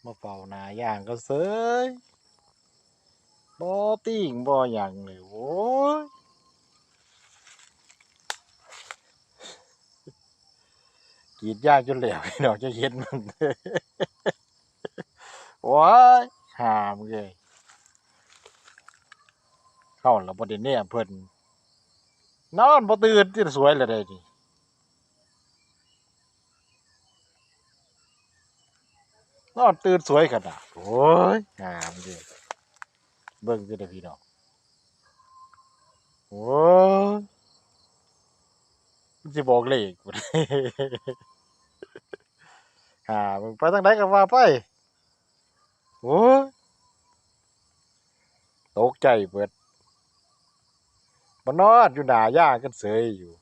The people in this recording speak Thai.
มาเฝ้าหน้าย่างก็เสยบ่ติ่งบ่หยังเลยโว้ยกรีดยางจนแล้วพี่น้องจะเห็นมันว้ายห่ามึงเอ้ยเข้าแล้วบ่ได้แนมเพิ่นนอนบ่ตื่นที่สวยแล้วได้นี่นอนตื่นสวยขนาดโอ้ยห่ามึงเอ้ยเบิ่งสิเด้อพี่น้องโอ้ยมันสิบอกเลขบ่ได้ห่ามึงไปทางใดก็ว่าไปโอ้ยตกใจเบิดมานอนอยู่หน้าย่างกันเสยอยู่